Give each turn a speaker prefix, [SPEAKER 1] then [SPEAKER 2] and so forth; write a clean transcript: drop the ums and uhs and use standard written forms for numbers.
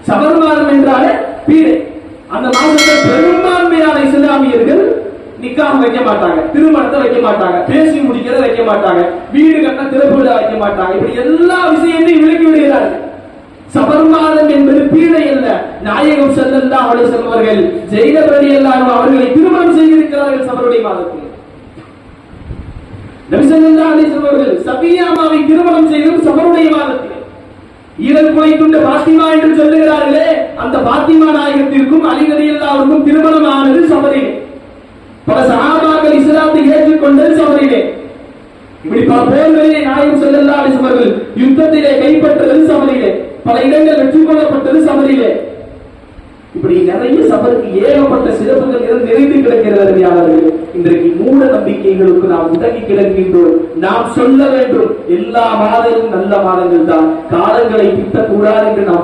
[SPEAKER 1] சபர் மாதம் என்றாலே பீடை. அந்த மாதத்தில் பெரும்பான்மையான இஸ்லாமியர்கள் நிக்காஹ் வைக்க மாட்டாங்க, திருமணத்தை வைக்க மாட்டாங்க, பேசி முடிக்கிறத வைக்க மாட்டாங்க, வீடு கட்ட திறப்பு விழா வைக்க மாட்டாங்க. இப்படி எல்லா விஷயத்தையும் விலக்கி விடுகிறார்கள். சபர் மாதம் என்பது பீடை அல்ல. நாயகம் ஸல்லல்லாஹு அலைஹி வஸல்லம் அவர்கள் ஜெயினப் ரலியல்லாஹு அன்ஹு அவர்களை திருமணம் செய்திருக்கிறார்கள் சபருடைய மாதத்தில். நபி ஸல்லல்லாஹு அலைஹி வஸல்லம் அவர்கள் சபியாவை திருமணம் செய்தது சபருடைய மாதத்தில். ஈரல் குலைத்துண்ட பாத்திமா என்று சொல்லுகிறார்களே, அந்த பாத்திமா நாயகத்திற்கும் அலி ரலியல்லாஹு அன்ஹுக்கும் திருமணம் ஆனது சபரிலே. பல சஹாபாக்கள் இஸ்லாத்தை ஏற்றுக்கொண்டது சபரிலே. இப்படி பல போர்களிலே நாயகம் ஸல்லல்லாஹு அலைஹி வஸல்லம் அவர்கள் யுத்தத்திலே கைப்பற்றது சபரிலே. பல இடங்கள் வெற்றி கொள்ளப்பட்டது சபரிலே. இப்படி நிறைய சபருக்கு ஏகப்பட்ட சிறப்புகள் நிறைந்து கிடக்கிறது. இன்றைக்கு மூட நம்பிக்கைகளுக்கு நாம் உதவி கிடக்கின்றோம். நாம் சொல்ல வேண்டும், எல்லா மாதங்களும் நல்ல மாதங்கள் தான், காலங்களை திட்டக்கூடாது என்று நாம்